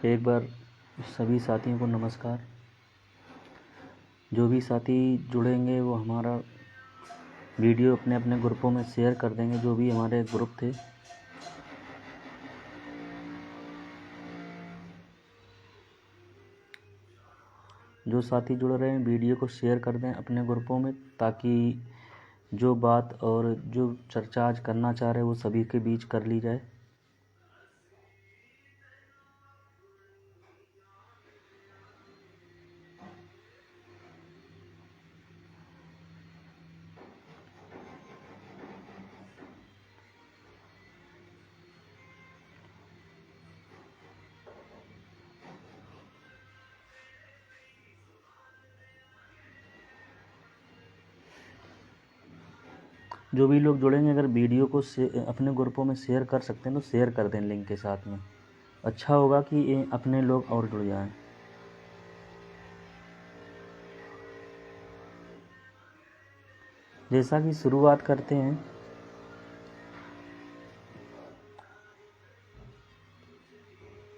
एक बार सभी साथियों को नमस्कार। जो भी साथी जुड़ेंगे वो हमारा वीडियो अपने अपने ग्रुपों में शेयर कर देंगे। जो भी हमारे ग्रुप थे जो साथी जुड़ रहे हैं वीडियो को शेयर कर दें अपने ग्रुपों में, ताकि जो बात और जो चर्चा आज करना चाह रहे हैं वो सभी के बीच कर ली जाए। जो भी लोग जुड़ेंगे अगर वीडियो को अपने ग्रुपों में शेयर कर सकते हैं तो शेयर कर दें लिंक के साथ में। अच्छा होगा कि अपने लोग और जुड़ जाएं। जैसा कि शुरुआत करते हैं,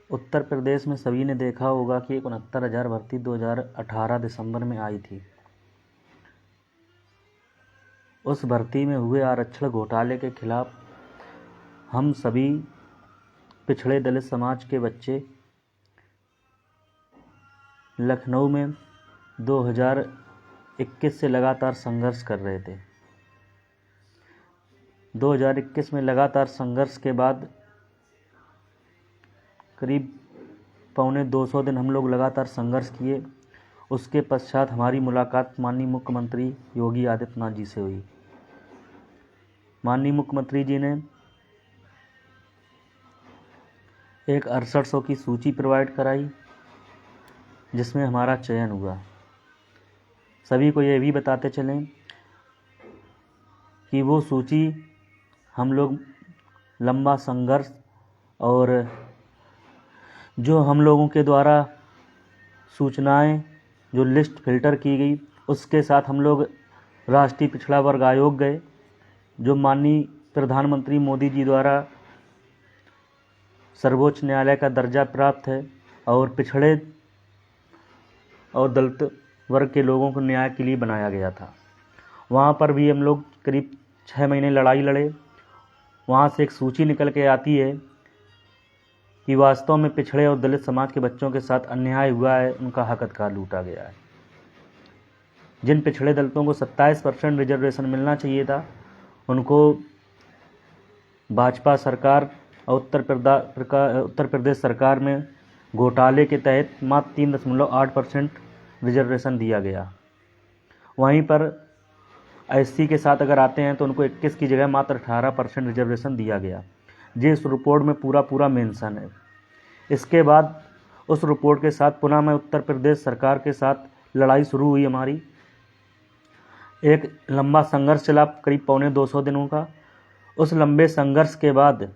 उत्तर प्रदेश में सभी ने देखा होगा कि 69,000 भर्ती 2018 दिसंबर में आई थी। उस भर्ती में हुए आरक्षण घोटाले के खिलाफ हम सभी पिछड़े दलित समाज के बच्चे लखनऊ में 2021 से लगातार संघर्ष कर रहे थे। 2021 में लगातार संघर्ष के बाद करीब 250 दिन हम लोग लगातार संघर्ष किए। उसके पश्चात हमारी मुलाकात माननीय मुख्यमंत्री योगी आदित्यनाथ जी से हुई। माननीय मुख्यमंत्री जी ने एक 6800 की सूची प्रोवाइड कराई जिसमें हमारा चयन हुआ। सभी को ये भी बताते चलें कि वो सूची हम लोग लंबा संघर्ष और जो हम लोगों के द्वारा सूचनाएं जो लिस्ट फिल्टर की गई उसके साथ हम लोग राष्ट्रीय पिछड़ा वर्ग आयोग गए, जो माननीय प्रधानमंत्री मोदी जी द्वारा सर्वोच्च न्यायालय का दर्जा प्राप्त है और पिछड़े और दलित वर्ग के लोगों को न्याय के लिए बनाया गया था। वहाँ पर भी हम लोग करीब 6 महीने लड़ाई लड़े। वहाँ से एक सूची निकल के आती है कि वास्तव में पिछड़े और दलित समाज के बच्चों के साथ अन्याय हुआ है, उनका हक अधिकार लूटा गया है। जिन पिछड़े दलितों को 27% रिजर्वेशन मिलना चाहिए था, उनको भाजपा सरकार और उत्तर प्रदेश सरकार में घोटाले के तहत मात्र 3.8% रिजर्वेशन दिया गया। वहीं पर एससी के साथ अगर आते हैं तो उनको 21 की जगह मात्र 18% रिजर्वेशन दिया गया। ये इस रिपोर्ट में पूरा मेंशन है। इसके बाद उस रिपोर्ट के साथ पुनः मैं उत्तर प्रदेश सरकार के साथ लड़ाई शुरू हुई हमारी। एक लंबा संघर्ष चला करीब 250 दिनों का। उस लंबे संघर्ष के बाद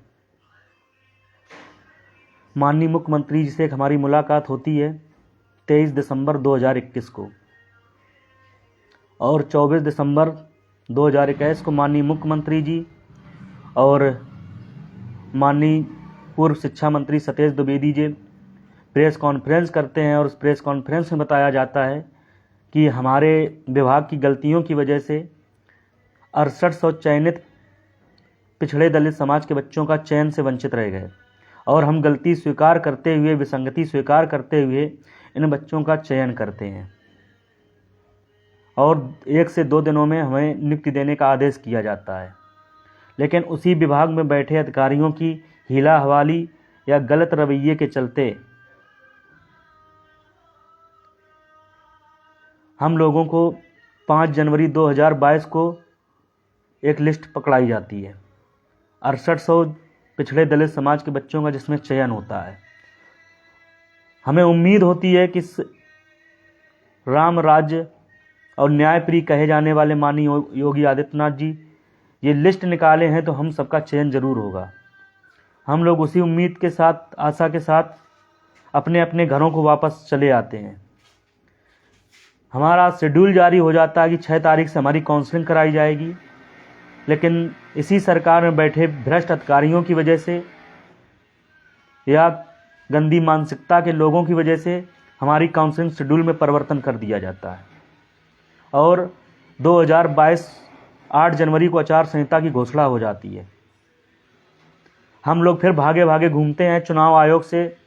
माननीय मुख्यमंत्री जी से एक हमारी मुलाकात होती है 23 दिसंबर 2021 को, और 24 दिसंबर 2021 को माननीय मुख्यमंत्री जी और माननीय पूर्व शिक्षा मंत्री सतेश द्विवेदी जी प्रेस कॉन्फ्रेंस करते हैं और उस प्रेस कॉन्फ्रेंस में बताया जाता है कि हमारे विभाग की गलतियों की वजह से 6800 चयनित पिछड़े दलित समाज के बच्चों का चयन से वंचित रह गए और हम गलती स्वीकार करते हुए, विसंगति स्वीकार करते हुए इन बच्चों का चयन करते हैं और 1 से 2 दिनों में हमें नियुक्ति देने का आदेश किया जाता है। लेकिन उसी विभाग में बैठे अधिकारियों की हीला हवाली या गलत रवैये के चलते हम लोगों को 5 जनवरी 2022 को एक लिस्ट पकड़ाई जाती है 6800 पिछड़े दलित समाज के बच्चों का, जिसमें चयन होता है। हमें उम्मीद होती है कि राम राज्य और न्यायप्रिय कहे जाने वाले माननीय योगी आदित्यनाथ जी ये लिस्ट निकाले हैं तो हम सबका चयन जरूर होगा। हम लोग उसी उम्मीद के साथ, आशा के साथ अपने अपने घरों को वापस चले आते हैं। हमारा शेड्यूल जारी हो जाता है कि 6 तारीख से हमारी काउंसलिंग कराई जाएगी, लेकिन इसी सरकार में बैठे भ्रष्ट अधिकारियों की वजह से या गंदी मानसिकता के लोगों की वजह से हमारी काउंसलिंग शेड्यूल में परिवर्तन कर दिया जाता है और 2022 8 जनवरी को आचार संहिता की घोषणा हो जाती है। हम लोग फिर भागे भागे घूमते हैं, चुनाव आयोग से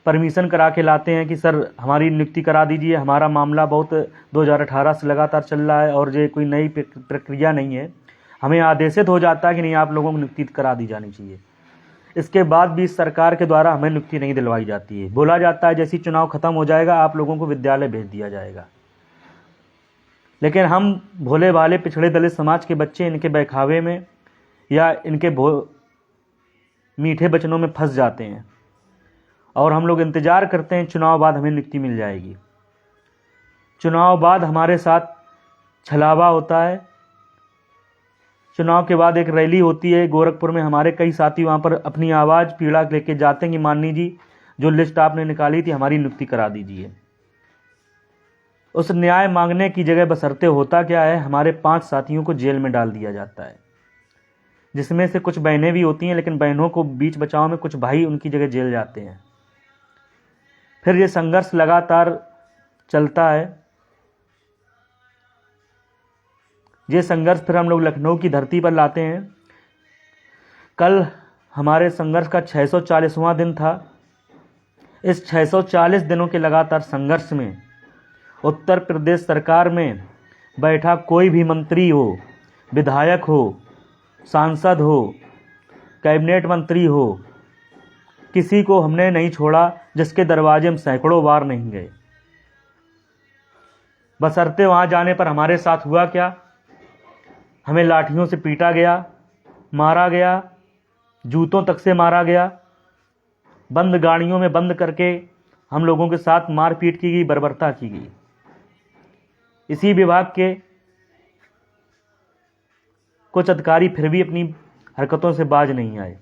परमिशन करा के लाते हैं कि सर हमारी नियुक्ति करा दीजिए, हमारा मामला बहुत 2018 से लगातार चल रहा है और ये कोई नई प्रक्रिया नहीं है। हमें आदेशित हो जाता है कि नहीं, आप लोगों को नियुक्ति करा दी जानी चाहिए। इसके बाद भी इस सरकार के द्वारा हमें नियुक्ति नहीं दिलवाई जाती है। बोला जाता है जैसे चुनाव खत्म हो जाएगा आप लोगों को विद्यालय भेज दिया जाएगा, लेकिन हम भोले भाले पिछड़े दलित समाज के बच्चे इनके बहकावे में या इनके मीठे वचनों में फंस जाते हैं और हम लोग इंतज़ार करते हैं चुनाव बाद हमें नियुक्ति मिल जाएगी। चुनाव बाद हमारे साथ छलावा होता है। चुनाव के बाद एक रैली होती है गोरखपुर में, हमारे कई साथी वहाँ पर अपनी आवाज़ पीड़ा लेके जाते हैं कि माननी जी जो लिस्ट आपने निकाली थी हमारी नियुक्ति करा दीजिए। उस न्याय मांगने की जगह बशर्ते होता क्या है, हमारे 5 साथियों को जेल में डाल दिया जाता है, जिसमें से कुछ बहनें भी होती हैं, लेकिन बहनों को बीच बचाव में कुछ भाई उनकी जगह जेल जाते हैं। फिर ये संघर्ष लगातार चलता है। ये संघर्ष फिर हम लोग लखनऊ की धरती पर लाते हैं। कल हमारे संघर्ष का 640वां दिन था। इस 640 दिनों के लगातार संघर्ष में उत्तर प्रदेश सरकार में बैठा कोई भी मंत्री हो, विधायक हो, सांसद हो, कैबिनेट मंत्री हो, किसी को हमने नहीं छोड़ा जिसके दरवाजे हम सैकड़ों बार नहीं गए। बशर्ते वहाँ जाने पर हमारे साथ हुआ क्या, हमें लाठियों से पीटा गया, मारा गया, जूतों तक से मारा गया, बंद गाड़ियों में बंद करके हम लोगों के साथ मारपीट की गई, बर्बरता की गई। इसी विभाग के कुछ अधिकारी फिर भी अपनी हरकतों से बाज नहीं आए।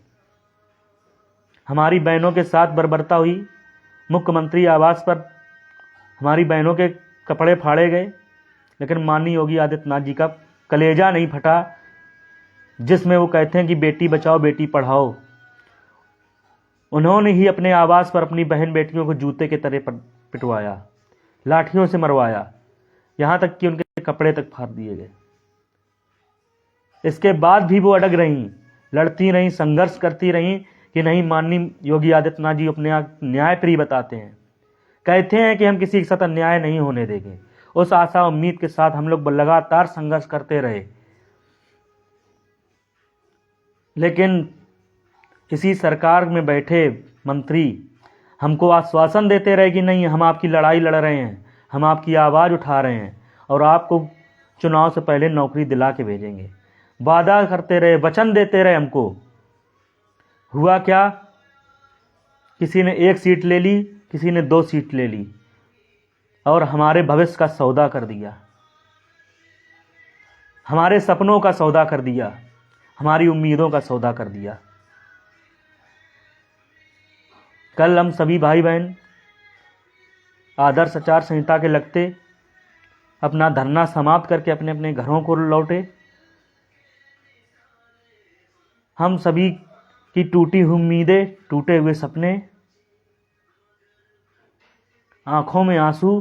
हमारी बहनों के साथ बर्बरता हुई। मुख्यमंत्री आवास पर हमारी बहनों के कपड़े फाड़े गए, लेकिन माननीय योगी आदित्यनाथ जी का कलेजा नहीं फटा, जिसमें वो कहते हैं कि बेटी बचाओ बेटी पढ़ाओ। उन्होंने ही अपने आवास पर अपनी बहन बेटियों को जूते के तरह पिटवाया, लाठियों से मरवाया, यहाँ तक कि उनके कपड़े तक फाड़ दिए गए। इसके बाद भी वो अड़ग रहीं, लड़ती रहीं, संघर्ष करती रहीं कि नहीं, माननीय योगी आदित्यनाथ जी अपने न्याय प्रिय बताते हैं, कहते हैं कि हम किसी के साथ अन्याय नहीं होने देंगे। उस आशा उम्मीद के साथ हम लोग लगातार संघर्ष करते रहे, लेकिन इसी सरकार में बैठे मंत्री हमको आश्वासन देते रहे कि नहीं, हम आपकी लड़ाई लड़ रहे हैं, हम आपकी आवाज़ उठा रहे हैं और आपको चुनाव से पहले नौकरी दिला के भेजेंगे। वादा करते रहे, वचन देते रहे हमको। हुआ क्या, किसी ने 1 सीट ले ली, किसी ने 2 सीट ले ली और हमारे भविष्य का सौदा कर दिया, हमारे सपनों का सौदा कर दिया, हमारी उम्मीदों का सौदा कर दिया। कल हम सभी भाई बहन आदर्श आचार संहिता के लगते अपना धरना समाप्त करके अपने अपने घरों को लौटे। हम सभी की टूटी हुई उम्मीदें, टूटे हुए सपने, आंखों में आंसू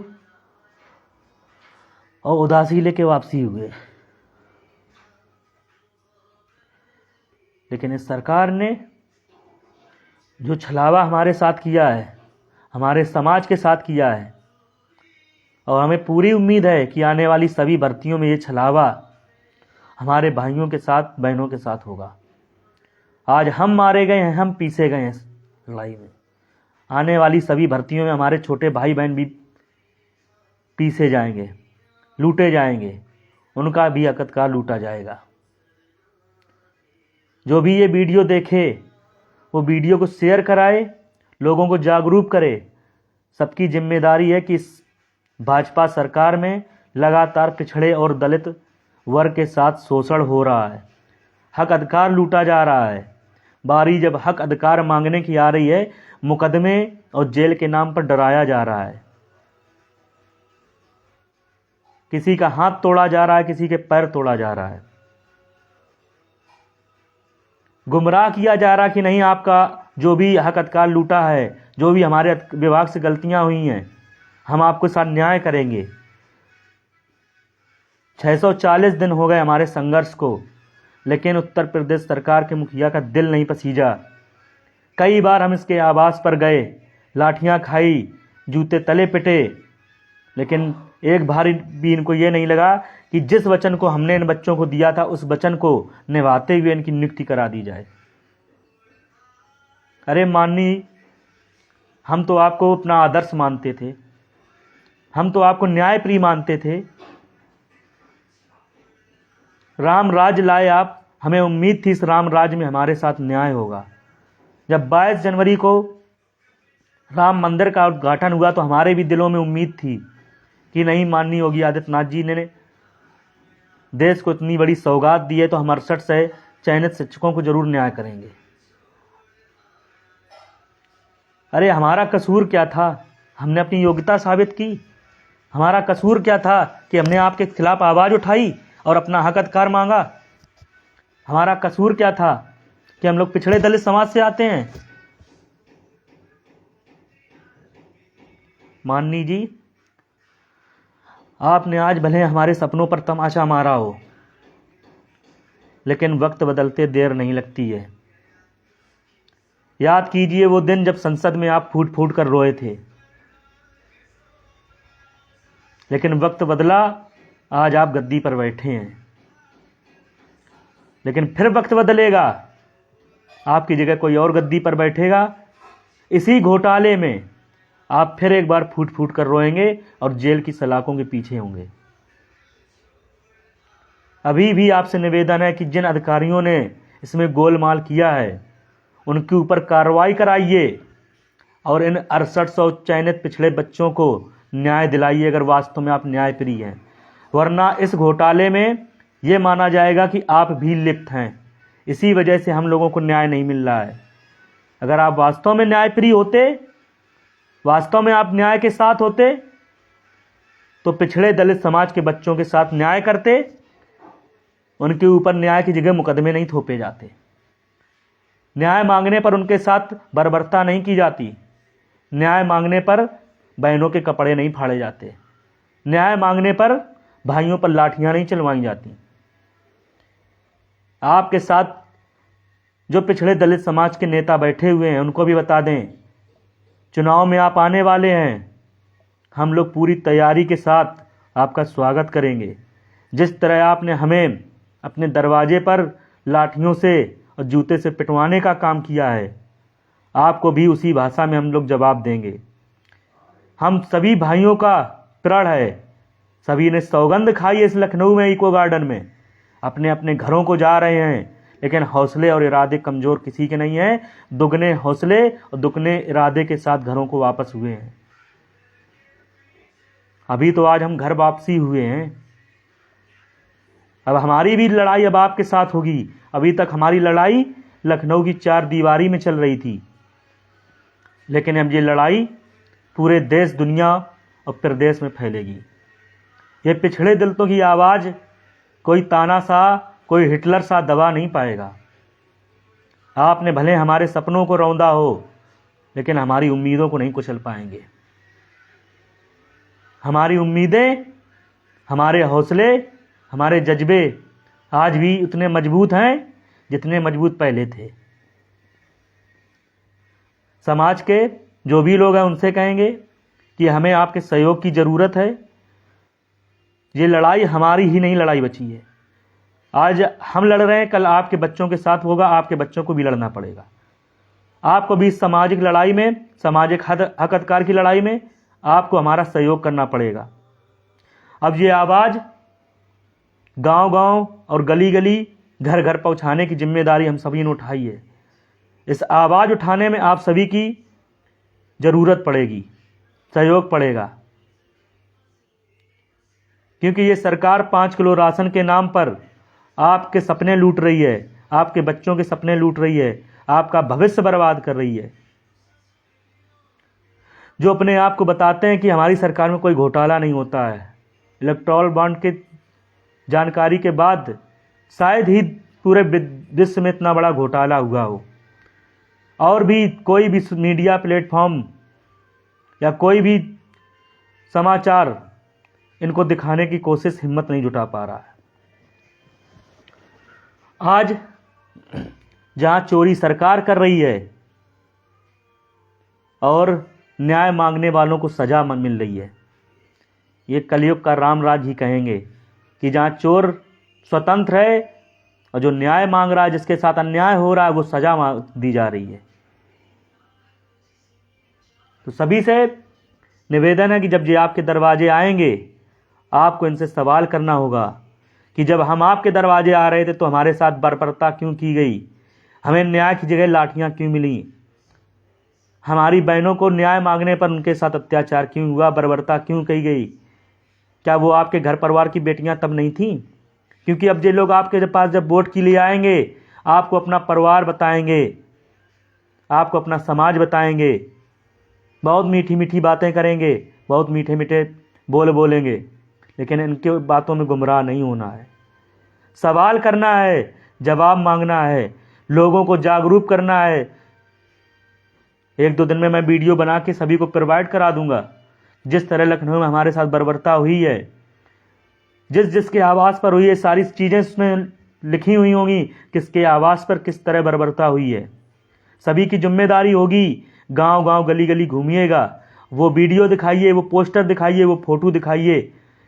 और उदासी लेके वापसी हुए। लेकिन इस सरकार ने जो छलावा हमारे साथ किया है, हमारे समाज के साथ किया है, और हमें पूरी उम्मीद है कि आने वाली सभी भर्तियों में ये छलावा हमारे भाइयों के साथ, बहनों के साथ होगा। आज हम मारे गए हैं, हम पीसे गए हैं इस लड़ाई में। आने वाली सभी भर्तियों में हमारे छोटे भाई बहन भी पीसे जाएंगे, लूटे जाएंगे, उनका भी हकदार लूटा जाएगा। जो भी ये वीडियो देखे वो वीडियो को शेयर कराए, लोगों को जागरूक करे। सबकी जिम्मेदारी है कि इस भाजपा सरकार में लगातार पिछड़े और दलित वर्ग के साथ शोषण हो रहा है, हक अधिकार लूटा जा रहा है। बारी जब हक अधिकार मांगने की आ रही है, मुकदमे और जेल के नाम पर डराया जा रहा है। किसी का हाथ तोड़ा जा रहा है, किसी के पैर तोड़ा जा रहा है, गुमराह किया जा रहा कि नहीं, आपका जो भी हक अधिकार लूटा है, जो भी हमारे विभाग से गलतियां हुई हैं, हम आपके साथ न्याय करेंगे। 640 दिन हो गए हमारे संघर्ष को, लेकिन उत्तर प्रदेश सरकार के मुखिया का दिल नहीं पसीजा। कई बार हम इसके आवास पर गए, लाठियां खाई, जूते तले पिटे, लेकिन एक बार भी इनको ये नहीं लगा कि जिस वचन को हमने इन बच्चों को दिया था उस वचन को निभाते हुए इनकी नियुक्ति करा दी जाए। अरे माननीय, हम तो आपको अपना आदर्श मानते थे, हम तो आपको न्यायप्रिय मानते थे। राम राज लाए आप, हमें उम्मीद थी इस राम राज में हमारे साथ न्याय होगा। जब 22 जनवरी को राम मंदिर का उद्घाटन हुआ तो हमारे भी दिलों में उम्मीद थी कि नहीं, माननीय योगी आदित्यनाथ जी ने देश को इतनी बड़ी सौगात दी है तो हम 68 से चयनित शिक्षकों को जरूर न्याय करेंगे। अरे हमारा कसूर क्या था? हमने अपनी योग्यता साबित की। हमारा कसूर क्या था कि हमने आपके खिलाफ आवाज़ उठाई और अपना हक अधिकार मांगा? हमारा कसूर क्या था कि हम लोग पिछड़े दलित समाज से आते हैं? माननीय जी, आपने आज भले हमारे सपनों पर तमाचा मारा हो, लेकिन वक्त बदलते देर नहीं लगती है। याद कीजिए वो दिन जब संसद में आप फूट फूट कर रोए थे, लेकिन वक्त बदला, आज आप गद्दी पर बैठे हैं। लेकिन फिर वक्त बदलेगा, आपकी जगह कोई और गद्दी पर बैठेगा। इसी घोटाले में आप फिर एक बार फूट फूट कर रोएंगे और जेल की सलाखों के पीछे होंगे। अभी भी आपसे निवेदन है कि जिन अधिकारियों ने इसमें गोलमाल किया है उनके ऊपर कार्रवाई कराइए और इन 6800 चयनित पिछड़े बच्चों को न्याय दिलाइए अगर वास्तव में आप न्यायप्रिय हैं। वरना इस घोटाले में यह माना जाएगा कि आप भी लिप्त हैं। इसी वजह से हम लोगों को न्याय नहीं मिल रहा है। अगर आप वास्तव में न्यायप्रिय होते, वास्तव में आप न्याय के साथ होते, तो पिछड़े दलित समाज के बच्चों के साथ न्याय करते, उनके ऊपर न्याय की जगह मुकदमे नहीं थोपे जाते। न्याय मांगने पर उनके साथ बर्बरता नहीं की जाती। न्याय मांगने पर बहनों के कपड़े नहीं फाड़े जाते। न्याय मांगने पर भाइयों पर लाठियां नहीं चलवाई जाती। आपके साथ जो पिछड़े दलित समाज के नेता बैठे हुए हैं उनको भी बता दें, चुनाव में आप आने वाले हैं, हम लोग पूरी तैयारी के साथ आपका स्वागत करेंगे। जिस तरह आपने हमें अपने दरवाजे पर लाठियों से और जूते से पिटवाने का काम किया है, आपको भी उसी भाषा में हम लोग जवाब देंगे। हम सभी भाइयों का प्रण है, सभी ने सौगंध खाई है इस लखनऊ में इको गार्डन में, अपने अपने घरों को जा रहे हैं, लेकिन हौसले और इरादे कमज़ोर किसी के नहीं हैं। दुगने हौसले और दुगने इरादे के साथ घरों को वापस हुए हैं। अभी तो आज हम घर वापसी हुए हैं। अब हमारी भी लड़ाई अब आपके साथ होगी। अभी तक हमारी लड़ाई लखनऊ की 4 दीवारी में चल रही थी, लेकिन अब ये लड़ाई पूरे देश, दुनिया और प्रदेश में फैलेगी। ये पिछड़े दलितों की आवाज़ कोई तानाशाह, कोई हिटलर सा दबा नहीं पाएगा। आपने भले हमारे सपनों को रौंदा हो, लेकिन हमारी उम्मीदों को नहीं कुचल पाएंगे। हमारी उम्मीदें, हमारे हौसले, हमारे जज्बे आज भी उतने मजबूत हैं जितने मजबूत पहले थे। समाज के जो भी लोग हैं उनसे कहेंगे कि हमें आपके सहयोग की ज़रूरत है। ये लड़ाई हमारी ही नहीं लड़ाई बची है। आज हम लड़ रहे हैं, कल आपके बच्चों के साथ होगा, आपके बच्चों को भी लड़ना पड़ेगा। आपको भी सामाजिक लड़ाई में, सामाजिक हक अधिकार की लड़ाई में आपको हमारा सहयोग करना पड़ेगा। अब ये आवाज़ गांव-गांव और गली-गली, घर-घर पहुंचाने की जिम्मेदारी हम सभी ने उठाई है। इस आवाज़ उठाने में आप सभी की ज़रूरत पड़ेगी, सहयोग पड़ेगा, क्योंकि ये सरकार 5 किलो राशन के नाम पर आपके सपने लूट रही है, आपके बच्चों के सपने लूट रही है, आपका भविष्य बर्बाद कर रही है। जो अपने आप को बताते हैं कि हमारी सरकार में कोई घोटाला नहीं होता है, इलेक्टोरल बॉन्ड के जानकारी के बाद शायद ही पूरे विश्व में इतना बड़ा घोटाला हुआ हो, और भी कोई भी मीडिया प्लेटफॉर्म या कोई भी समाचार इनको दिखाने की कोशिश हिम्मत नहीं जुटा पा रहा है। आज जहां चोरी सरकार कर रही है और न्याय मांगने वालों को सजा मिल रही है, ये कलयुग का राम राज ही कहेंगे कि जहां चोर स्वतंत्र है और जो न्याय मांग रहा है, जिसके साथ अन्याय हो रहा है, वो सजा दी जा रही है। तो सभी से निवेदन है कि जब ये आपके दरवाजे आएंगे, आपको इनसे सवाल करना होगा कि जब हम आपके दरवाजे आ रहे थे तो हमारे साथ बर्बरता क्यों की गई, हमें न्याय की जगह लाठियां क्यों मिली, हमारी बहनों को न्याय मांगने पर उनके साथ अत्याचार क्यों हुआ, बर्बरता क्यों की गई। क्या वो आपके घर परिवार की बेटियां तब नहीं थीं? क्योंकि अब ये लोग आपके पास जब वोट के लिए आएंगे, आपको अपना परिवार बताएंगे, आपको अपना समाज बताएंगे, बहुत मीठी मीठी बातें करेंगे, बहुत मीठे मीठे बोलेंगे, लेकिन इनके बातों में गुमराह नहीं होना है। सवाल करना है, जवाब मांगना है, लोगों को जागरूक करना है। 1-2 दिन में मैं वीडियो बना के सभी को प्रोवाइड करा दूंगा। जिस तरह लखनऊ में हमारे साथ बर्बरता हुई है, जिसके आवास पर हुई है, सारी चीज़ें उसमें लिखी हुई होंगी, किसके आवास पर किस तरह बर्बरता हुई है। सभी की जिम्मेदारी होगी, गांव गांव गली गली घूमिएगा, वो वीडियो दिखाइए, वो पोस्टर दिखाइए, वो फोटो दिखाइए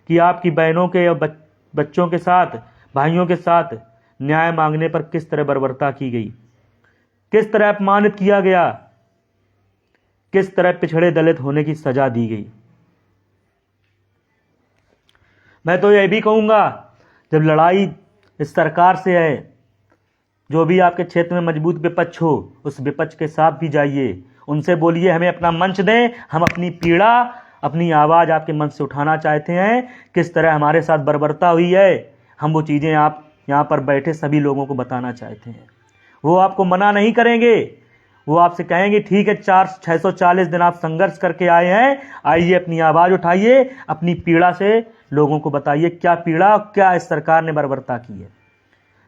कि आपकी बहनों के और बच्चों के साथ, भाइयों के साथ न्याय मांगने पर किस तरह बर्बरता की गई, किस तरह अपमानित किया गया, किस तरह पिछड़े दलित होने की सजा दी गई। मैं तो यह भी कहूँगा, जब लड़ाई इस सरकार से है, जो भी आपके क्षेत्र में मजबूत विपक्ष हो, उस विपक्ष के साथ भी जाइए, उनसे बोलिए हमें अपना मंच दें, हम अपनी पीड़ा, अपनी आवाज़ आपके मंच से उठाना चाहते हैं। किस तरह हमारे साथ बर्बरता हुई है, हम वो चीज़ें आप यहाँ पर बैठे सभी लोगों को बताना चाहते हैं। वो आपको मना नहीं करेंगे, वो आपसे कहेंगे ठीक है, 640 दिन आप संघर्ष करके आए हैं, आइए अपनी आवाज़ उठाइए, अपनी पीड़ा से लोगों को बताइए क्या पीड़ा, क्या इस सरकार ने बर्बरता की है।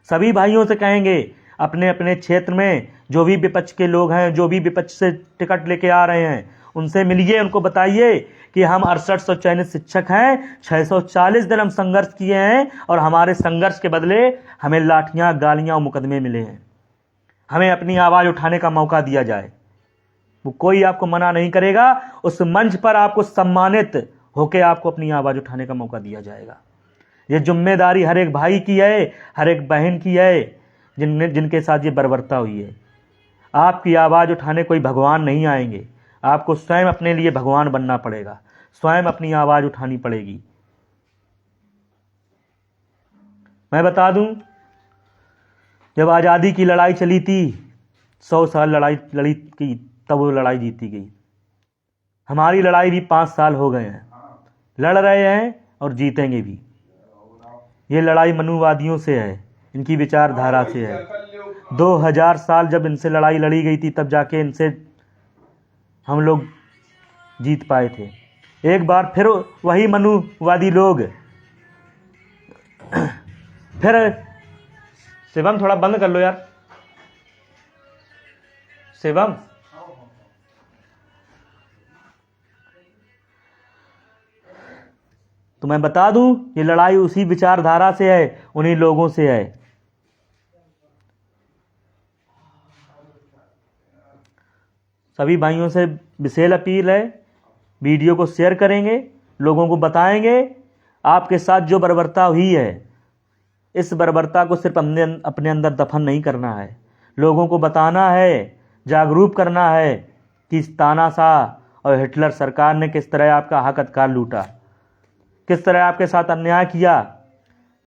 सभी भाइयों से कहेंगे, अपने अपने क्षेत्र में जो भी विपक्ष के लोग हैं, जो भी विपक्ष से टिकट लेके आ रहे हैं, उनसे मिलिए, उनको बताइए कि हम 6800 चयनित शिक्षक हैं, 640 दिन हम संघर्ष किए हैं और हमारे संघर्ष के बदले हमें लाठियां, गालियां और मुकदमे मिले हैं। हमें अपनी आवाज़ उठाने का मौका दिया जाए, वो कोई आपको मना नहीं करेगा। उस मंच पर आपको सम्मानित होकर आपको अपनी आवाज़ उठाने का मौका दिया जाएगा। ये जिम्मेदारी हर एक भाई की है, हर एक बहन की है, जिनके साथ ये बर्बरता हुई है। आपकी आवाज़ उठाने कोई भगवान नहीं आएंगे, आपको स्वयं अपने लिए भगवान बनना पड़ेगा, स्वयं अपनी आवाज़ उठानी पड़ेगी। मैं बता दूं, जब आज़ादी की लड़ाई चली थी, 100 साल लड़ी की, तब वो लड़ाई जीती गई। हमारी लड़ाई भी 5 साल हो गए हैं, लड़ रहे हैं और जीतेंगे भी। ये लड़ाई मनुवादियों से है, इनकी विचारधारा से है। 2000 साल जब इनसे लड़ाई लड़ी गई थी, तब जाके इनसे हम लोग जीत पाए थे। एक बार फिर वही मनुवादी लोग फिर, शिवम थोड़ा बंद कर लो यार, शिवम। तो मैं बता दूं, ये लड़ाई उसी विचारधारा से है, उन्हीं लोगों से है। सभी भाइयों से विशेष अपील है, वीडियो को शेयर करेंगे, लोगों को बताएंगे आपके साथ जो बर्बरता हुई है। इस बर्बरता को सिर्फ अपने अंदर दफन नहीं करना है, लोगों को बताना है, जागरूक करना है कि तानाशाह और हिटलर सरकार ने किस तरह आपका हक अधिकार लूटा, किस तरह आपके साथ अन्याय किया।